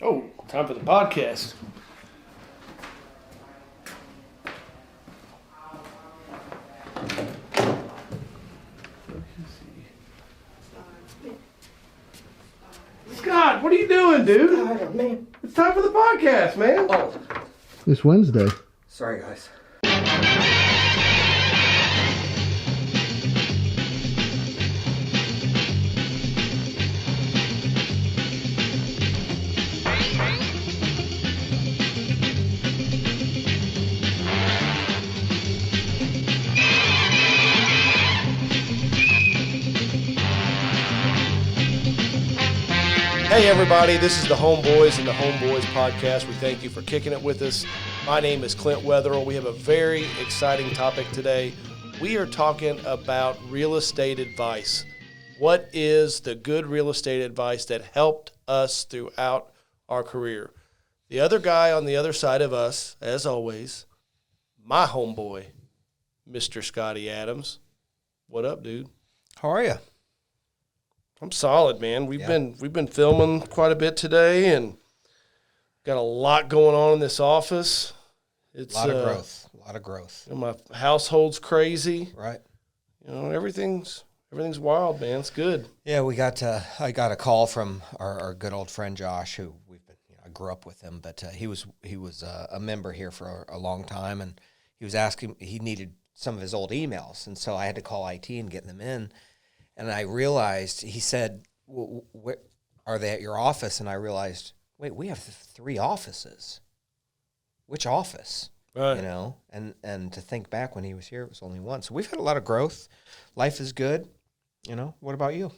Oh, time for the podcast. Scott, what are you doing, dude? Tired, man. It's time for the podcast, man. Oh, It's Wednesday. sorry, guys. Hey, everybody, this is the Homeboys and the Homeboys podcast. We thank you for kicking it with us. My name is Clint Wetherill. We have a very exciting topic today. We are talking about real estate advice. What is the good real estate advice that helped us throughout our career? The other guy on the other side of us, as always, my homeboy, Mr. Scotty Adams. What up, dude? How are you? I'm solid, man. We've been filming quite a bit today, and got a lot going on in this office. It's A lot of growth. My household's crazy. Right. Everything's wild, man. It's good. Yeah, I got a call from our good old friend Josh, who I grew up with him, but he was a member here for a long time, and he was asking, he needed some of his old emails, and so I had to call IT and get them in. And I realized, he said, where, are they at your office? And I realized, wait, we have 3 offices. Which office? Right. And to think back when he was here, it was only one. So we've had a lot of growth. Life is good. What about you?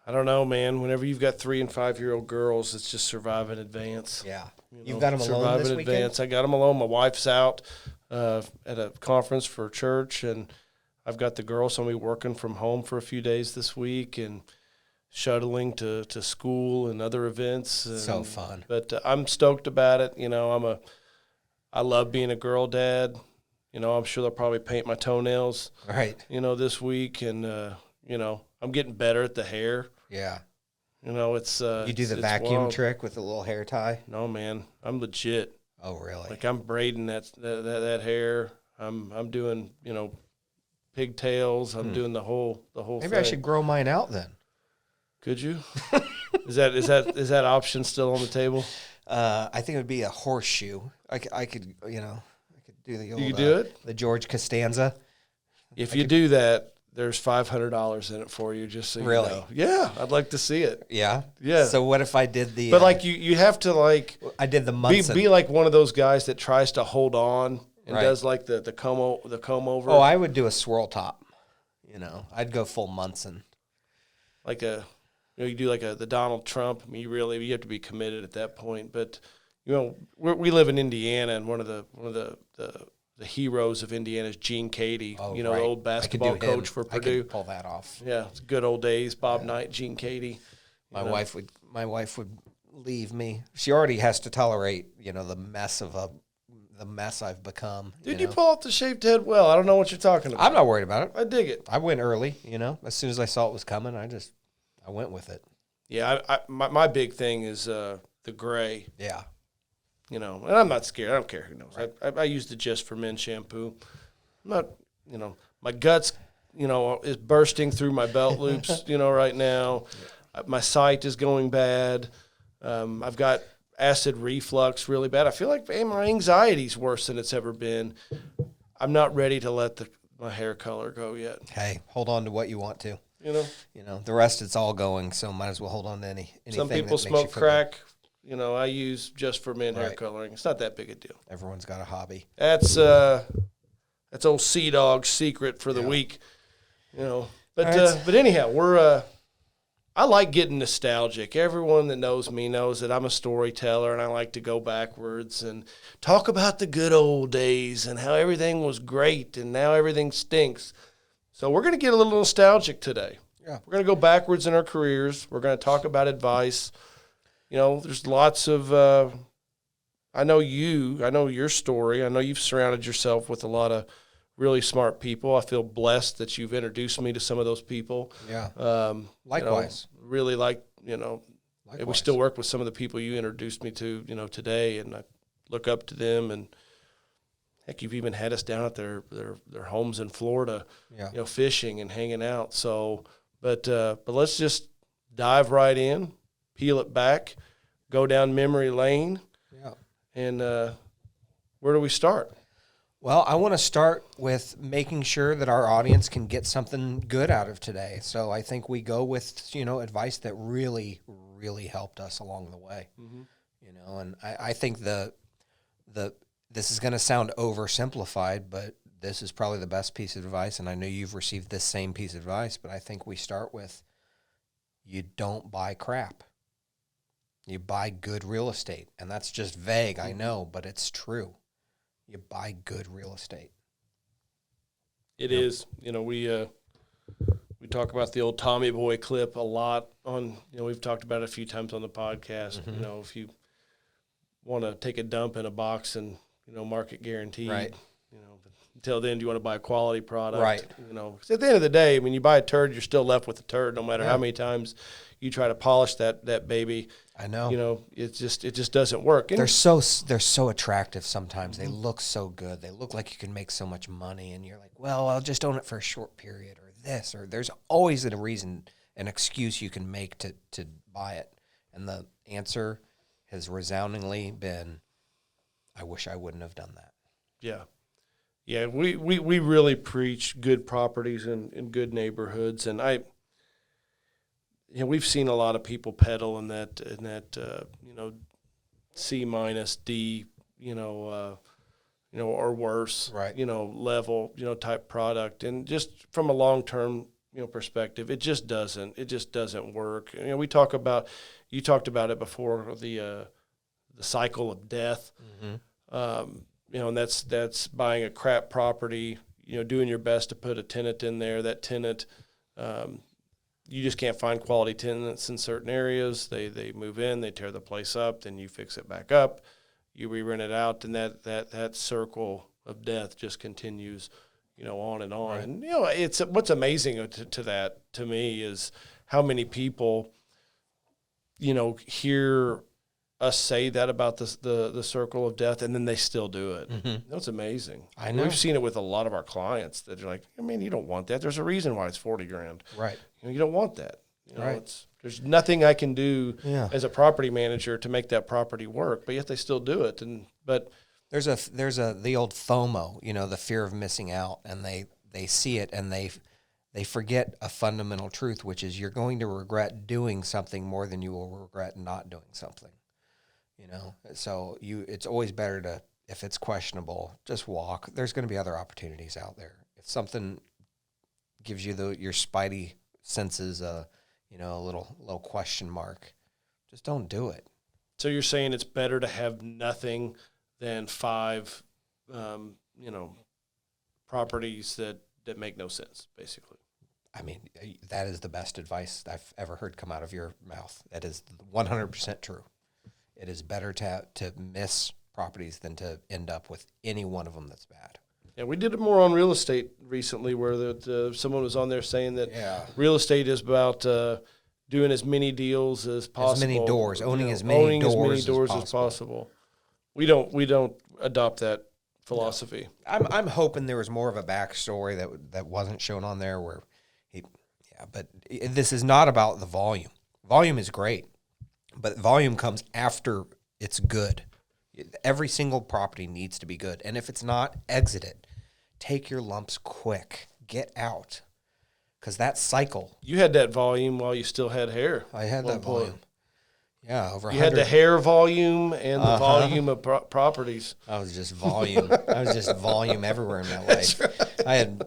I don't know, man. Whenever you've got 3 and 5-year-old girls, it's just survive in advance. Yeah. You've got them alone survive this in weekend? advance. I got them alone. My wife's out at a conference for church, and I've got the girls, so I'm going to be working from home for a few days this week and shuttling to school and other events. And, so fun. But I'm stoked about it. I love being a girl dad. I'm sure they'll probably paint my toenails, Right. this week. And, I'm getting better at the hair. Yeah. It's You do the it's vacuum wild. trick with the little hair tie? No, man, I'm legit. Oh, really? Like, I'm braiding that hair. I'm doing, pigtails. I'm doing the whole Maybe thing. I should grow mine out then. Could you? Is that option still on the table? I think it would be a horseshoe. I could do the old, You could do it? the George Costanza. If you do that, there's $500 in it for you, just so you Really? know. Yeah, I'd like to see it. Yeah. Yeah. So what if I did the? But you have to I did the Munson. be like one of those guys that tries to hold on and Right. does like the comb over. Oh, I would do a swirl top. I'd go full Munson. Like you do like the Donald Trump. I mean, you have to be committed at that point. But we live in Indiana, and one of the heroes of Indiana is Gene Cady. Oh, the right. old basketball coach for I Purdue. could pull that off. Yeah, it's good old days. Bob Knight, Gene Cady. My wife would leave me. She already has to tolerate, the mess I've become. Dude, you pull off the shaved head well. I don't know what you're talking about. I'm not worried about it. I dig it. I went early, As soon as I saw it was coming, I went with it. Yeah, my big thing is the gray. Yeah. And I'm not scared. I don't care who knows. Right. I use the Just for Men shampoo. I'm not, my guts, is bursting through my belt loops, right now. My sight is going bad. I've got acid reflux really bad. I feel like my anxiety's worse than it's ever been. I'm not ready to let my hair color go yet. Hey, hold on to what you want to. The rest it's all going, so might as well hold on to anything. Some people that makes smoke you feel crack. I use Just for Men hair Right. coloring. It's not that big a deal. good. Everyone's got a hobby. That's old Sea Dog's secret for the week. But right. But anyhow, I like getting nostalgic. Everyone that knows me knows that I'm a storyteller, and I like to go backwards and talk about the good old days and how everything was great and now everything stinks. So we're going to get a little nostalgic today. Yeah. We're going to go backwards in our careers. We're going to talk about advice. There's lots of I know your story. I know you've surrounded yourself with a lot of really smart people. I feel blessed that you've introduced me to some of those people. Yeah. Likewise. Really like, And we still work with some of the people you introduced me to, today, and I look up to them. And heck, you've even had us down at their homes in Florida, fishing and hanging out. So, but let's just dive right in, peel it back, go down memory lane. Yeah. And where do we start? Well, I want to start with making sure that our audience can get something good out of today. So I think we go with, advice that really, really helped us along the way. Mm-hmm. And I think this is going to sound oversimplified, but this is probably the best piece of advice. And I know you've received this same piece of advice, but I think we start with, you don't buy crap. You buy good real estate. And that's just vague, I know, but it's true. You buy good real estate. It is. We talk about the old Tommy Boy clip a lot on, we've talked about it a few times on the podcast. Mm-hmm. If you want to take a dump in a box and, market guaranteed, right. Until then, do you want to buy a quality product? Right. 'Cause at the end of the day, when you buy a turd, you're still left with a turd, no matter how many times you try to polish that baby. I know. It just doesn't work. And they're so attractive sometimes. They look so good. They look like you can make so much money, and you're like, well, I'll just own it for a short period, or this, or there's always a reason, an excuse you can make to buy it. And the answer has resoundingly been, I wish I wouldn't have done that. Yeah. Yeah, we really preach good properties in good neighborhoods, and we've seen a lot of people peddle in that C minus D, or worse, right. Level, type product, and just from a long term perspective, it just doesn't work. You talked about it before, the cycle of death. Mm-hmm. And that's buying a crap property, doing your best to put a tenant in there. That tenant, you just can't find quality tenants in certain areas. They move in, they tear the place up, then you fix it back up, you re-rent it out, and that circle of death just continues, on and on. Right. And it's what's amazing to that to me is how many people, hear us say that about the circle of death, and then they still do it. Mm-hmm. That's amazing. I know. We've seen it with a lot of our clients that are like, you don't want that. There's a reason why it's $40,000. Right. You don't want that. Right. There's nothing I can do as a property manager to make that property work, but yet they still do it. But there's the old FOMO, the fear of missing out, and they see it and they forget a fundamental truth, which is you're going to regret doing something more than you will regret not doing something. So it's always better to, if it's questionable, just walk. There's going to be other opportunities out there. If something gives you your spidey senses a little question mark, just don't do it. So you're saying it's better to have nothing than 5, properties that make no sense, basically. I mean, that is the best advice I've ever heard come out of your mouth. That is 100% true. It is better to miss properties than to end up with any one of them that's bad. Yeah, we did it more on real estate recently, where someone was on there saying that real estate is about doing as many deals as possible, as many doors, owning as many doors as possible. We don't adopt that philosophy. No. I'm hoping there was more of a backstory that wasn't shown on there. But this is not about the volume. Volume is great. But volume comes after it's good. Every single property needs to be good. And if it's not, exit it. Take your lumps quick. Get out. Because that cycle. You had that volume while you still had hair. I had that volume. Yeah, over 100. You had the hair volume and the volume of properties. I was just volume. I was just volume everywhere in my life. Right. I had,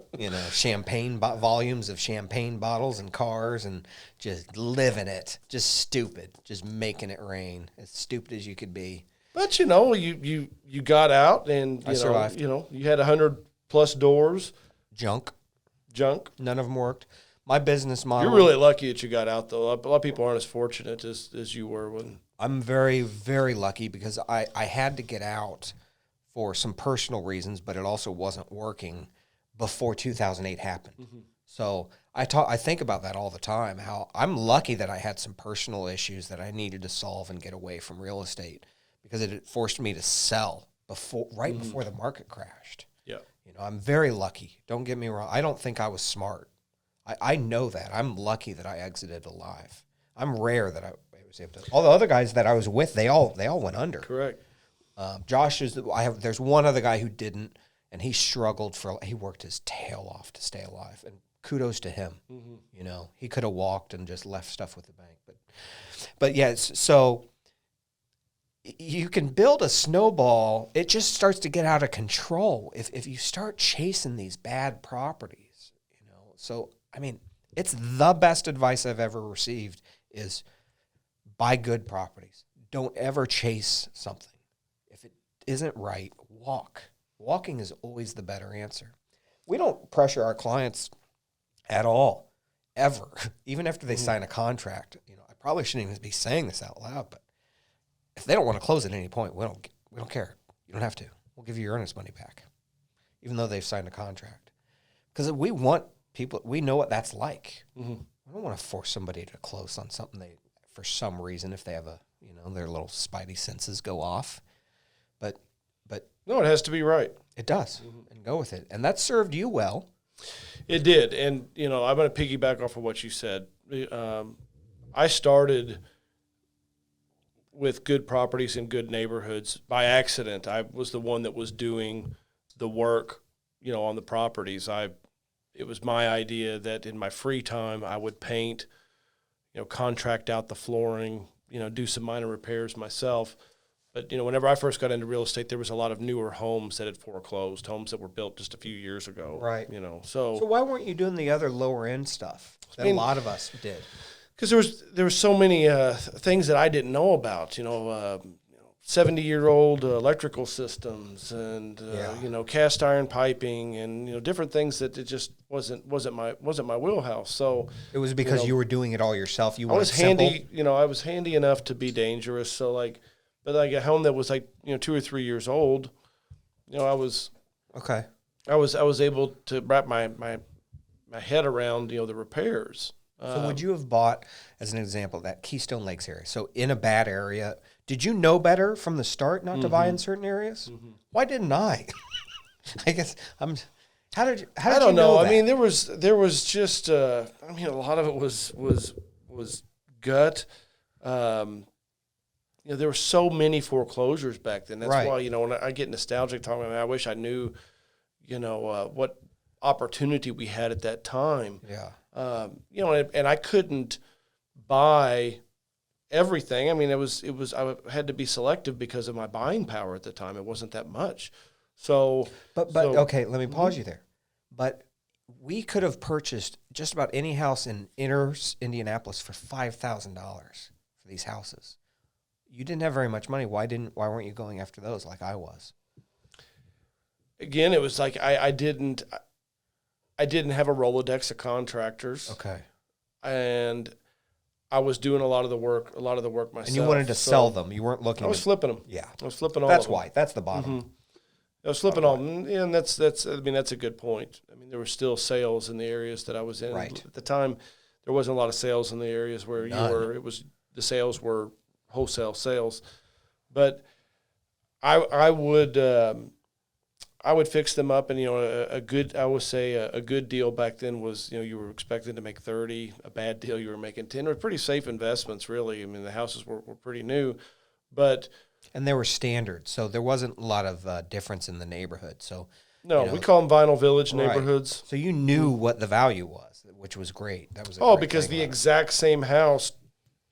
champagne volumes of champagne bottles and cars and just living it. Just stupid. Just making it rain. As stupid as you could be. But, you got out and, I survived. You had 100+ doors. Junk. None of them worked. My business model. You're really lucky that you got out, though. A lot of people aren't as fortunate as you were when. I'm very, very lucky because I had to get out for some personal reasons, but it also wasn't working before 2008 happened. Mm-hmm. So I think about that all the time, how I'm lucky that I had some personal issues that I needed to solve and get away from real estate, because it forced me to sell before the market crashed. Yeah. I'm very lucky. Don't get me wrong. I don't think I was smart. I know that. I'm lucky that I exited alive. I'm rare that I was able to. All the other guys that I was with, they all went under. Correct. Josh there's one other guy who didn't, and he struggled he worked his tail off to stay alive, and kudos to him. He could have walked and just left stuff with the bank, but yeah. So you can build a snowball. It just starts to get out of control if you start chasing these bad properties. So I mean, it's the best advice I've ever received is buy good properties. Don't ever chase something. If it isn't right, walk. Walking is always the better answer. We don't pressure our clients at all, ever, even after they sign a contract. I probably shouldn't even be saying this out loud, but if they don't want to close at any point, we don't care. You don't have to. We'll give you your earnest money back, even though they've signed a contract. Because we want people, we know what that's like. We don't want to force somebody to close on something for some reason, if they have their little spidey senses go off. But no, it has to be right. It does, and go with it. And that served you well. It did. And, I'm going to piggyback off of what you said. I started with good properties in good neighborhoods by accident. I was the one that was doing the work, on the properties. It was my idea that in my free time I would paint, contract out the flooring, do some minor repairs myself. But, whenever I first got into real estate, there was a lot of newer homes that had foreclosed, homes that were built just a few years ago. Right. So why weren't you doing the other lower end stuff that a lot of us did? Because there was so many things that I didn't know about, 70-year-old electrical systems and, cast iron piping and, different things that it just wasn't my wheelhouse. So it was because you were doing it all yourself. I was handy, I was handy enough to be dangerous. So but a home that was 2 or 3 years old, I was okay. I was able to wrap my head around the repairs. So would you have bought, as an example, that Keystone Lakes area? So in a bad area, did you know better from the start not to buy in certain areas? Why didn't I? I guess How did I don't you know that? I mean, there was just a lot of it was gut. There were so many foreclosures back then. That's right. why, when I get nostalgic talking about it, I wish I knew, what opportunity we had at that time. Yeah. And I couldn't buy everything. I mean, I had to be selective because of my buying power at the time. It wasn't that much. So, okay, let me pause you there. But we could have purchased just about any house in inner Indianapolis for $5,000 for these houses. You didn't have very much money. Why weren't you going after those like I was? Again, it was like I didn't have a Rolodex of contractors. Okay. And I was doing a lot of the work myself. And you wanted to sell them. You weren't looking. I was flipping them. Yeah. I was flipping all of them. That's why. That's the bottom. I was flipping all of them. And that's a good point. I mean, there were still sales in the areas that I was in. Right. At the time, there wasn't a lot of sales in the areas where you were. The sales were wholesale sales. But I would fix them up, and a good deal back then was you were expected to make 30. A bad deal you were making 10. They were pretty safe investments, really. I mean, the houses were pretty new, and they were standard, so there wasn't a lot of difference in the neighborhood. So no, we call them Vinyl Village neighborhoods. So you knew what the value was, which was great. That was because the exact same house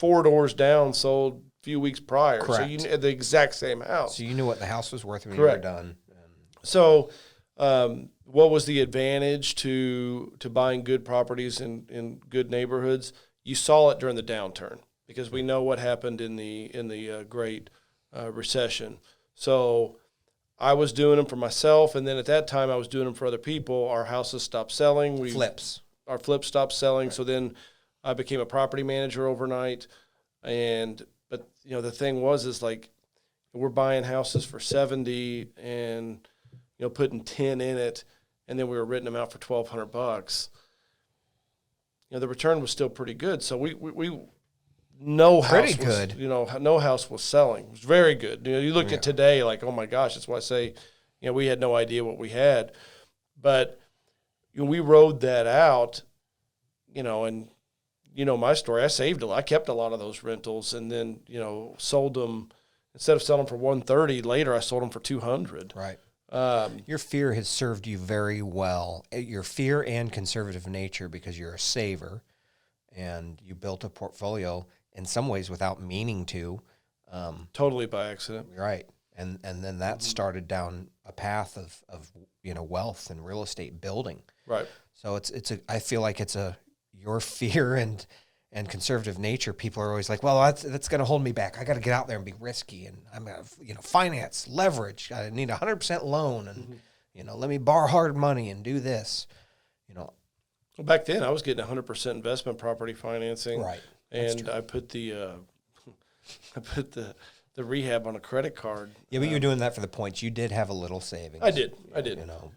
4 doors down sold a few weeks prior. Correct. So you knew the exact same house. So you knew what the house was worth when Correct. you were done. So, what was the advantage to buying good properties in good neighborhoods? You saw it during the downturn because we know what happened in the Great Recession. So, I was doing them for myself, and then at that time I was doing them for other people. Our houses stopped selling. Our flips stopped selling. Right. So then I became a property manager overnight, but the thing is we're buying houses for 70 and putting 10 in it, and then we were renting them out for $1,200. the return was still pretty good. So we no house Pretty was, good. No house was selling. It was very good. You look at today, like, oh my gosh, that's why I say, we had no idea what we had. But we rode that out, and my story. I saved I kept a lot of those rentals, and then sold them. Instead of selling for $130, later I sold them for $200. Right. Your fear has served you very well. Your fear and conservative nature, because you're a saver, and you built a portfolio in some ways without meaning to. Totally by accident. Right. And then that started down a path of wealth and real estate building. Right. So I feel like your fear and conservative nature. People are always like, well, that's going to hold me back. I got to get out there and be risky, and I'm going to finance, leverage. I need 100% loan, and let me borrow hard money and do this. Well, back then I was getting 100% investment property financing. Right. And I put the rehab on a credit card. Yeah, but you're doing that for the points. You did have a little savings. I did.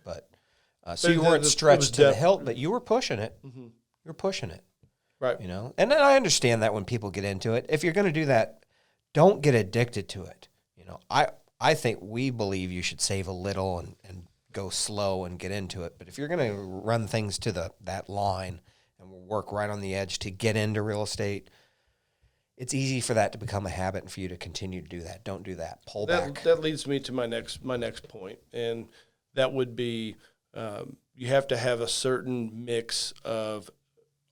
But so you weren't stretched to the hilt, but you were pushing it. Mm-hmm. You were pushing it. Right. And then I understand that when people get into it. If you're going to do that, don't get addicted to it. I think we believe you should save a little and go slow and get into it. But if you're going to run things to that line and work right on the edge to get into real estate, it's easy for that to become a habit and for you to continue to do that. Don't do that. Pull back. That leads me to my next point, and that would be you have to have a certain mix of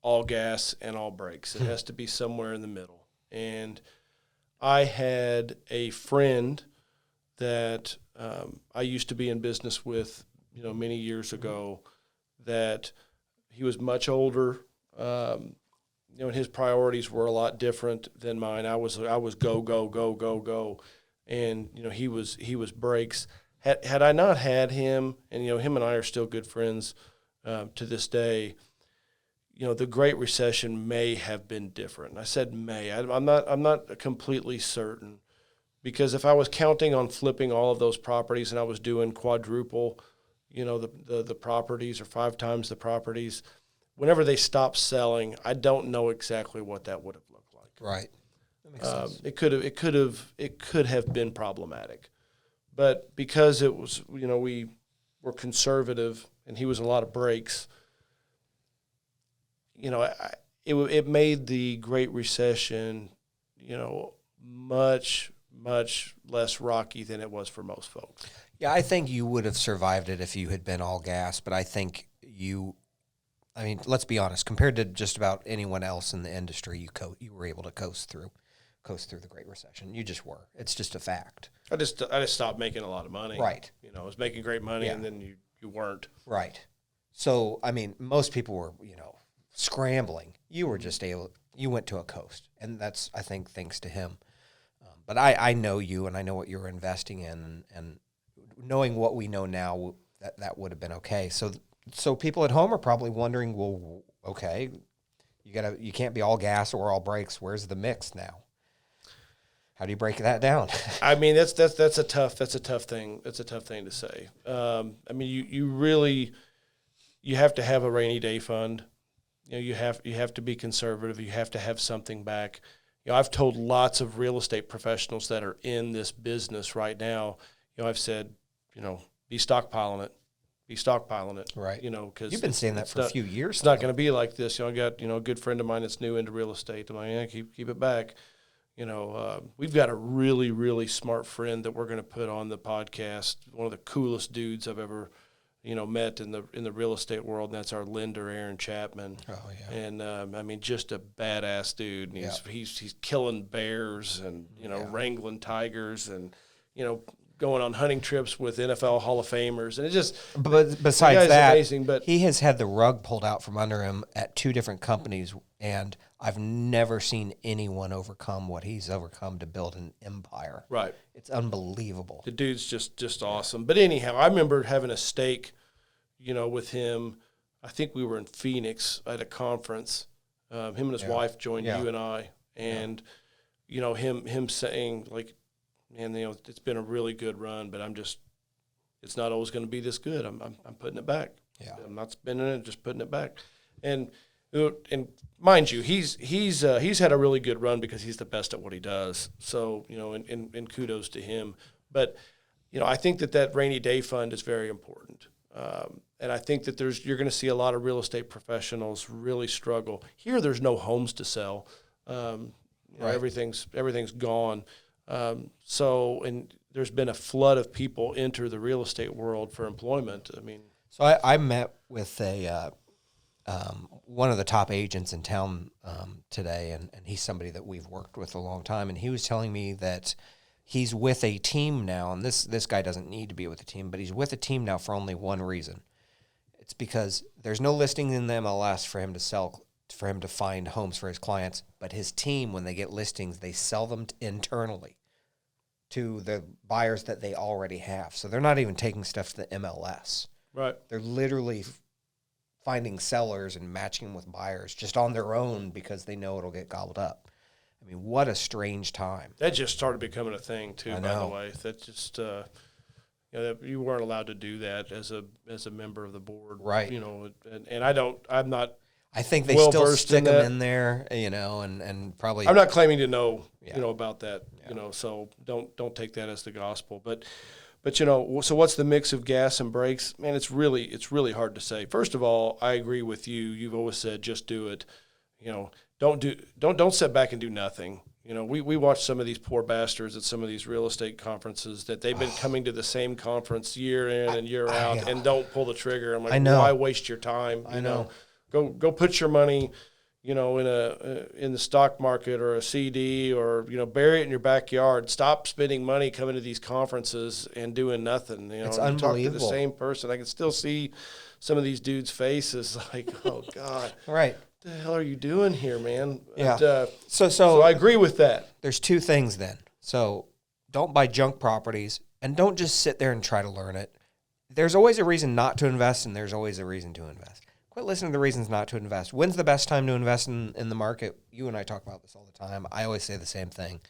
all gas and all brakes. It has to be somewhere in the middle. And I had a friend that I used to be in business with, many years ago, that he was much older, and his priorities were a lot different than mine. I was go, go, go, go, go. And, he was brakes. Had I not had him, and, him and I are still good friends to this day, the Great Recession may have been different. I said may. I'm not completely certain, because if I was counting on flipping all of those properties and I was doing quadruple, the properties, or 5 times the properties, whenever they stopped selling, I don't know exactly what that would have looked like. Right. That makes sense. It could have been problematic, but because it was, we were conservative and he was a lot of brakes. It made the Great Recession, much, much less rocky than it was for most folks. Yeah, I think you would have survived it if you had been all gas, but I think let's be honest, compared to just about anyone else in the industry, you were able to coast through the Great Recession. You just were. It's just a fact. I just stopped making a lot of money. Right. I was making great money, and then you weren't. Right. So, most people were, scrambling. You were just you went to a coast, and that's, I think, thanks to him. But I know you, and I know what you were investing in, and knowing what we know now, that would have been okay. So people at home are probably wondering, well, okay, you can't be all gas or all brakes. Where's the mix now? How do you break that down? That's a tough thing. That's a tough thing to say. You have to have a rainy day fund. You have to be conservative. You have to have something back. I've told lots of real estate professionals that are in this business right now. I've said, be stockpiling it. Be stockpiling it. Right. Because you've been saying that for a few years. It's not going to be like this. I got a good friend of mine that's new into real estate. I'm like, keep it back. We've got a really, really smart friend that we're going to put on the podcast. One of the coolest dudes I've ever, met in the real estate world, and that's our lender, Aaron Chapman. Oh yeah. And just a badass dude. And he's killing bears and wrangling tigers and going on hunting trips with NFL Hall of Famers, and it just. But besides that, amazing, but he has had the rug pulled out from under him at 2 different companies, and I've never seen anyone overcome what he's overcome to build an empire. Right. It's unbelievable. The dude's just awesome. But anyhow, I remember having a steak, with him. I think we were in Phoenix at a conference. Him and his wife joined you and I, and him saying, like, man, it's been a really good run, but it's not always going to be this good. I'm putting it back. Yeah. I'm not spending it, just putting it back. And And mind you, he's had a really good run because he's the best at what he does. So, and kudos to him. But, I think that rainy day fund is very important. And I think that you're going to see a lot of real estate professionals really struggle. Here, there's no homes to sell. Right. Everything's gone. And there's been a flood of people enter the real estate world for employment. I mean, so I met with one of the top agents in town today, and he's somebody that we've worked with a long time, and he was telling me that he's with a team now, and this guy doesn't need to be with a team, but he's with a team now for only one reason. It's because there's no listing in the MLS for him to sell, for him to find homes for his clients, but his team, when they get listings, they sell them internally to the buyers that they already have. So they're not even taking stuff to the MLS. Right. They're literally finding sellers and matching them with buyers just on their own because they know it'll get gobbled up. I mean, what a strange time. That just started becoming a thing too, by the way. That just you weren't allowed to do that as a member of the board. Right. And I'm not I think they well still versed stick in them that. in there, and probably I'm not claiming to know, Yeah. About that, so don't take that as the gospel. But so what's the mix of gas and brakes? Man, it's really hard to say. First of all, I agree with you. You've always said just do it. Don't sit back and do nothing. We watch some of these poor bastards at some of these real estate conferences that they've been coming to the same conference year in and year out and don't pull the trigger. I'm like, why waste your time? I know. Go put your money, in the stock market or a CD or, bury it in your backyard. Stop spending money coming to these conferences and doing nothing. It's Talk unbelievable. to the same person. I can still see some of these dudes' faces like, oh God. Right. What the hell are you doing here, man? Yeah. And, so I agree with that. There's two things then. So don't buy junk properties and don't just sit there and try to learn it. There's always a reason not to invest, and there's always a reason to invest. Quit listening to the reasons not to invest. When's the best time to invest in the market? You and I talk about this all the time. I always say the same thing.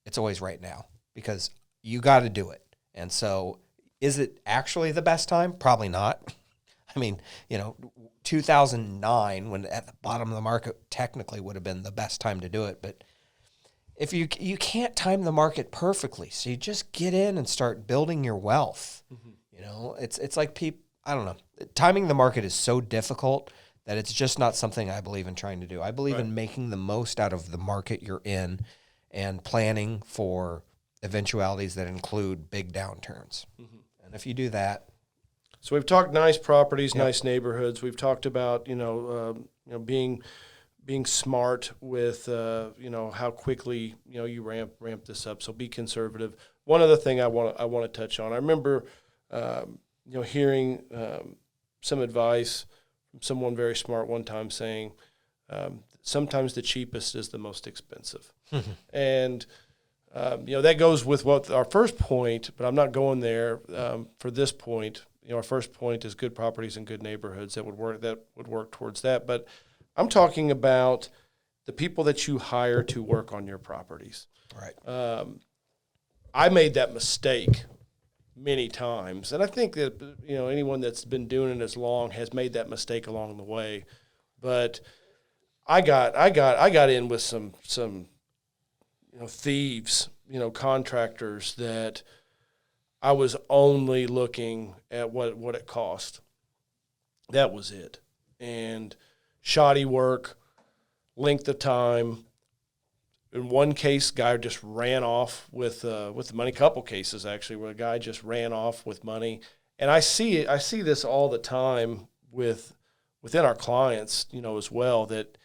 It's always right now because you got to do it. And so is it actually the best time? Probably not. I mean, 2009, when at the bottom of the market technically would have been the best time to do it. But if you can't time the market perfectly, so you just get in and start building your wealth. Mm-hmm. It's like people, I don't know. Timing the market is so difficult that it's just not something I believe in trying to do. I believe in making the most out of the market you're in and planning for eventualities that include big downturns. Mm-hmm. And if you do that. So we've talked nice properties, nice neighborhoods. We've talked about, being smart with, how quickly, you ramp this up. So be conservative. One other thing I want to touch on. I remember, hearing some advice from someone very smart one time saying, sometimes the cheapest is the most expensive. And, that goes with what our first point, but I'm not going there for this point. Our first point is good properties and good neighborhoods that would work towards that. But I'm talking about the people that you hire to work on your properties. Right. I made that mistake many times, and I think that anyone that's been doing it as long has made that mistake along the way. But I got in with some thieves, contractors that I was only looking at what it cost. That was it. And shoddy work, length of time. In one case, guy just ran off with the money. Couple cases actually, where a guy just ran off with money, and I see this all the time within our clients, as well, that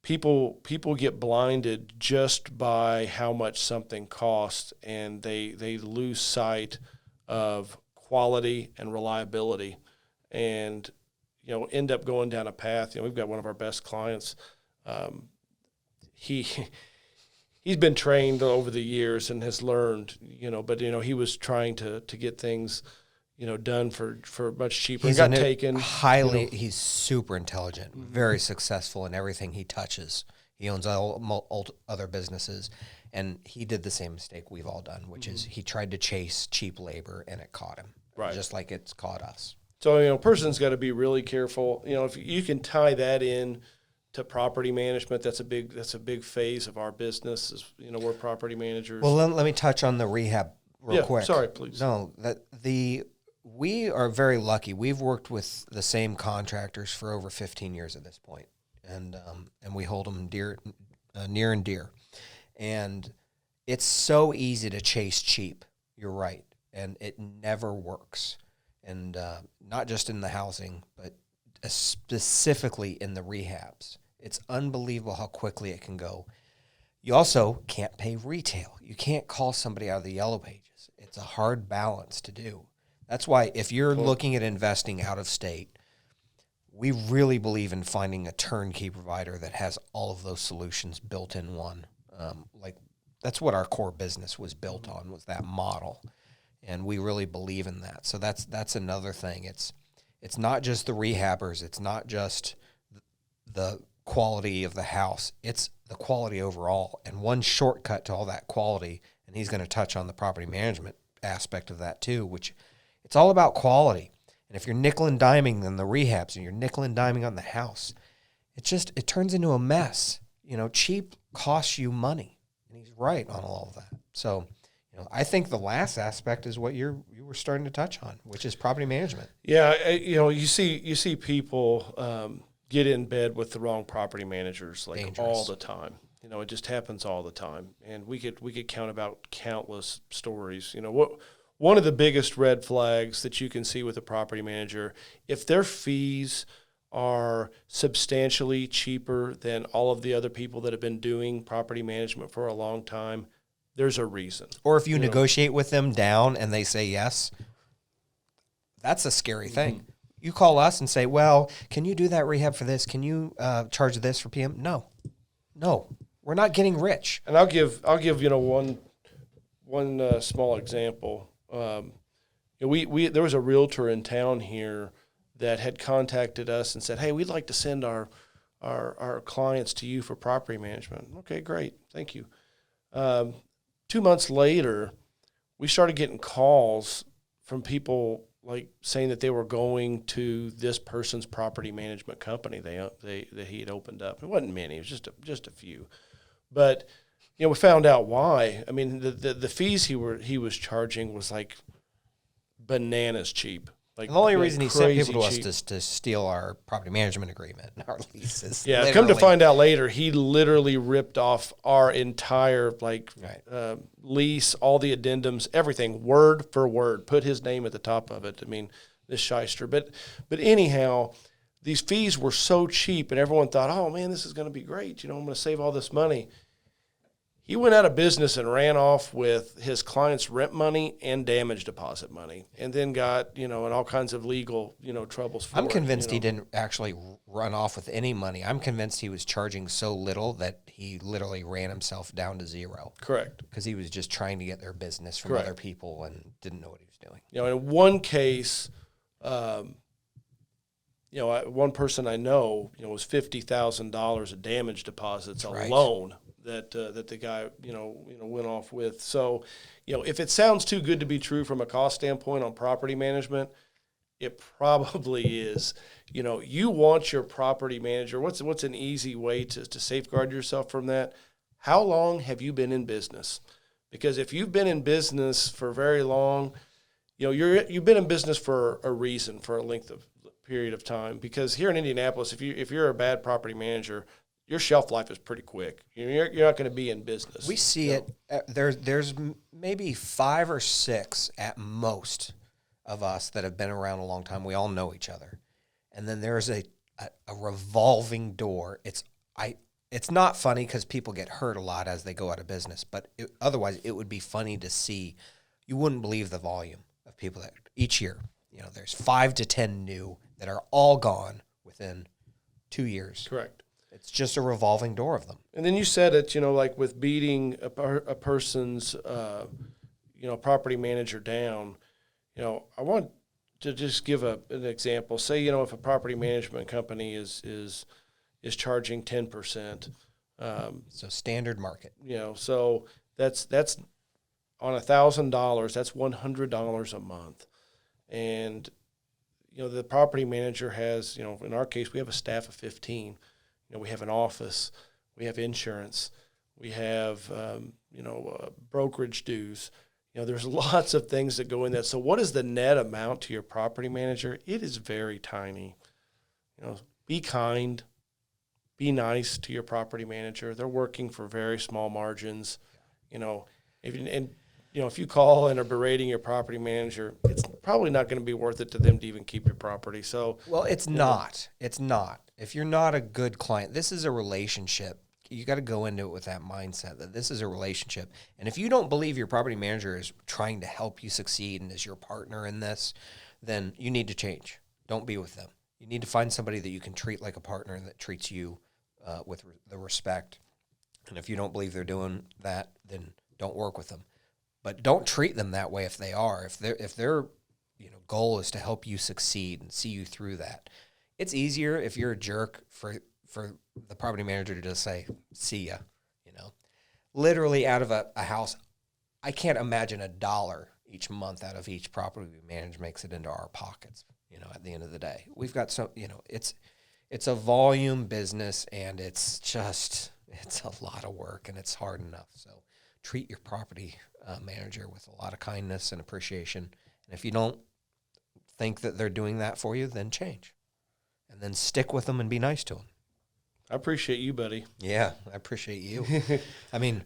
people get blinded just by how much something costs, and they lose sight of quality and reliability, and end up going down a path. We've got one of our best clients. He's been trained over the years and has learned, but he was trying to get things, done for much cheaper. He's got taken highly. He's super intelligent, very successful in everything he touches. He owns all other businesses, and he did the same mistake we've all done, which is he tried to chase cheap labor, and it caught him, right, just like it's caught us. So, a person's got to be really careful. If you can tie that in to property management, that's a big phase of our business. Is we're property managers. Well, let me touch on the rehab real quick. Sorry, please. No, we are very lucky. We've worked with the same contractors for over 15 years at this point, and we hold them near and dear. And it's so easy to chase cheap. You're right, and it never works. And not just in the housing, but specifically in the rehabs. It's unbelievable how quickly it can go. You also can't pay retail. You can't call somebody out of the yellow pages. It's a hard balance to do. That's why if you're looking at investing out of state, we really believe in finding a turnkey provider that has all of those solutions built in one. That's what our core business was built on, was that model. And we really believe in that. So that's another thing. It's not just the rehabbers. It's not just the quality of the house. It's the quality overall. And one shortcut to all that quality, and he's going to touch on the property management aspect of that too, which it's all about quality. And if you're nickel and diming on the rehabs and you're nickel and diming on the house, it turns into a mess. Cheap costs you money. And he's right on all of that. So, I think the last aspect is what you were starting to touch on, which is property management. Yeah, you see people get in bed with the wrong property managers Dangerous. All the time. It just happens all the time, and we could count about countless stories. One of the biggest red flags that you can see with a property manager, if their fees are substantially cheaper than all of the other people that have been doing property management for a long time, there's a reason. Or if you negotiate with them down and they say yes, that's a scary thing. Mm-hmm. You call us and say, well, can you do that rehab for this? Can you charge this for PM? No, we're not getting rich. And I'll give one small example. There was a realtor in town here that had contacted us and said, hey, we'd like to send our clients to you for property management. Okay, great. Thank you. 2 months later, we started getting calls from people saying that they were going to this person's property management company that he had opened up. It wasn't many; it was just a few. But we found out why. I mean, the fees he was charging was bananas cheap. The only reason he sent people to us is to steal our property management agreement and our leases. Yeah, come to find out later, he literally ripped off our entire lease, all the addendums, everything, word for word, put his name at the top of it. I mean, this shyster. But anyhow, these fees were so cheap, and everyone thought, oh, man, this is going to be great. I'm going to save all this money. He went out of business and ran off with his client's rent money and damage deposit money, and then got, in all kinds of legal, troubles for it. I'm convinced he didn't actually run off with any money. I'm convinced he was charging so little that he literally ran himself down to zero. Correct. Because he was just trying to get their business from other people and didn't know what he was doing. In one case, one person I know, was $50,000 of damage deposits alone. That the guy went off with. So, if it sounds too good to be true from a cost standpoint on property management, it probably is. You want your property manager. What's an easy way to safeguard yourself from that? How long have you been in business? Because if you've been in business for very long, you've been in business for a reason, for a length of period of time. Because here in Indianapolis, if you're a bad property manager, your shelf life is pretty quick. You're not going to be in business. We see it. There's maybe 5 or 6 at most of us that have been around a long time. We all know each other, and then there's a revolving door. It's not funny because people get hurt a lot as they go out of business, but otherwise it would be funny to see. You wouldn't believe the volume of people that each year. There's 5 to 10 new that are all gone within 2 years. Correct. It's just a revolving door of them. And then you said it, with beating a person's, property manager down. I want to just give an example. Say, if a property management company is charging 10%. So standard market. So that's on $1,000. That's $100 a month, and the property manager has, in our case, we have a staff of 15. We have an office, we have insurance, we have, brokerage dues. There's lots of things that go in that. So what is the net amount to your property manager? It is very tiny. Be kind, be nice to your property manager. They're working for very small margins. If you call and are berating your property manager, it's probably not going to be worth it to them to even keep your property. So, well, it's not. It's not. If you're not a good client, this is a relationship. You got to go into it with that mindset that this is a relationship. And if you don't believe your property manager is trying to help you succeed and is your partner in this, then you need to change. Don't be with them. You need to find somebody that you can treat like a partner that treats you with the respect. And if you don't believe they're doing that, then don't work with them. But don't treat them that way if they are. If their goal is to help you succeed and see you through that. It's easier if you're a jerk for the property manager to just say, see ya, Literally out of a house, I can't imagine $1 each month out of each property we manage makes it into our pockets, at the end of the day. We've got some, it's a volume business, and it's a lot of work, and it's hard enough. So treat your property manager with a lot of kindness and appreciation. And if you don't think that they're doing that for you, then change. And then stick with them and be nice to them. I appreciate you, buddy. Yeah, I appreciate you. I mean,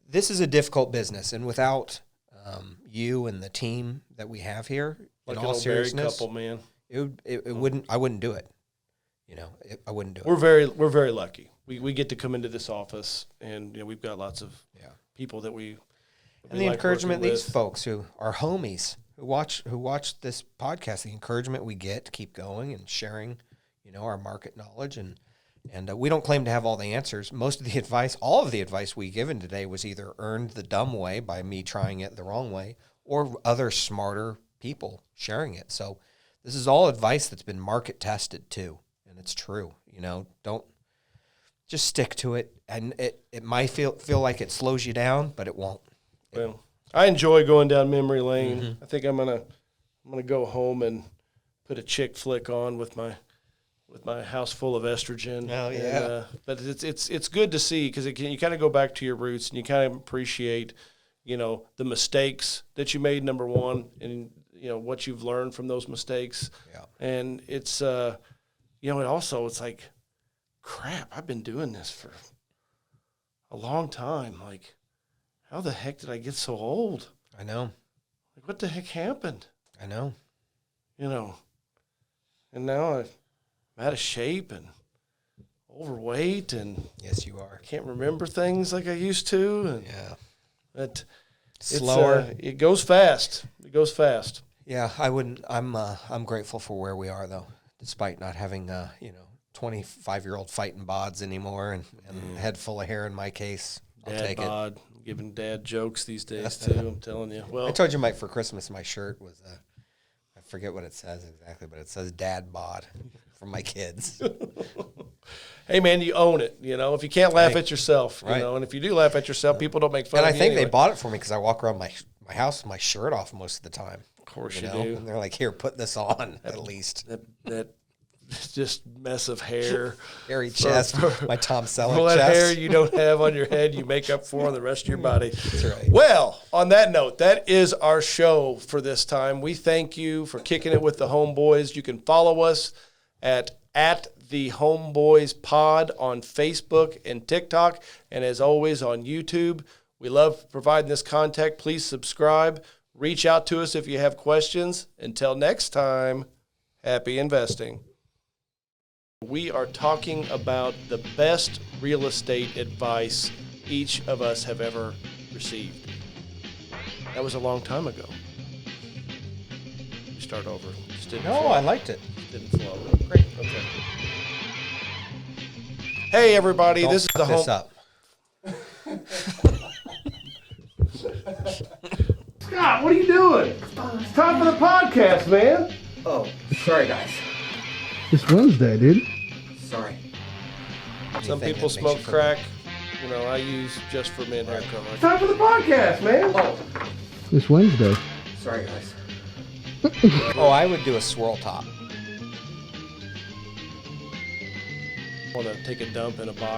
this is a difficult business, and without you and the team that we have here, like in an all old seriousness, married couple, man. It wouldn't. I wouldn't do it. I wouldn't do it. We're very lucky. We get to come into this office, and we've got lots of people that we and the like encouragement working these with. folks who are homies who watch this podcast, the encouragement we get to keep going and sharing, our market knowledge, and we don't claim to have all the answers. Most of the advice, all of the advice we given today was either earned the dumb way by me trying it the wrong way, or other smarter people sharing it. So this is all advice that's been market tested too, and it's true. Don't just stick to it, and it might feel like it slows you down, but it won't. Well, I enjoy going down memory lane. Mm-hmm. I think I'm gonna go home and put a chick flick on with my house full of estrogen. Oh yeah. And, but it's good to see, because you kind of go back to your roots, and you kind of appreciate the mistakes that you made, number one, and what you've learned from those mistakes. Yeah. And it's it also, it's like, crap, I've been doing this for a long time. Like, how the heck did I get so old? I know. Like, what the heck happened? I know. And now I'm out of shape and overweight, and yes, you are. I can't remember things like I used to. And but slower. It goes fast. It goes fast. Yeah, I wouldn't. I'm grateful for where we are, though, despite not having 25-year-old fighting bods anymore, and head full of hair in my case. I'll take bod. I'm giving dad jokes these days too. I'm telling you. Well, I told you, Mike, for Christmas my shirt was I forget what it says exactly, but it says dad bod for my kids. Hey man, you own it. If you can't laugh at yourself, and if you do laugh at yourself, people don't make fun of you. And I think anyway. they bought it for me because I walk around my house with my shirt off most of the time. Of course you do. do. And they're like, here, put this on at least. That just mess of hair. Hairy chest, my Tom Selleck all that chest. hair you don't have on your head, you make up for on the rest of your body. That's right. Well, on that note, that is our show for this time. We thank you for kicking it with the Homeboys. You can follow us at the Homeboys Pod on Facebook and TikTok, and as always on YouTube. We love providing this content. Please subscribe. Reach out to us if you have questions. Until next time, happy investing. We are talking about the best real estate advice each of us have ever received. That was a long time ago. We start over. Just didn't flow. I liked it. Didn't flow. Great. Okay. Hey everybody, Don't this is the fuck this home. up. Scott, what are you doing? It's time for the podcast, man. Oh, sorry, guys. It's Wednesday, dude. Sorry. Some Anything people that makes smoke you feel crack. I use just for men hair color. It's Time for the podcast, man. Oh, It's Wednesday. sorry, guys. Oh, I would do a swirl top. want to take a dump in a box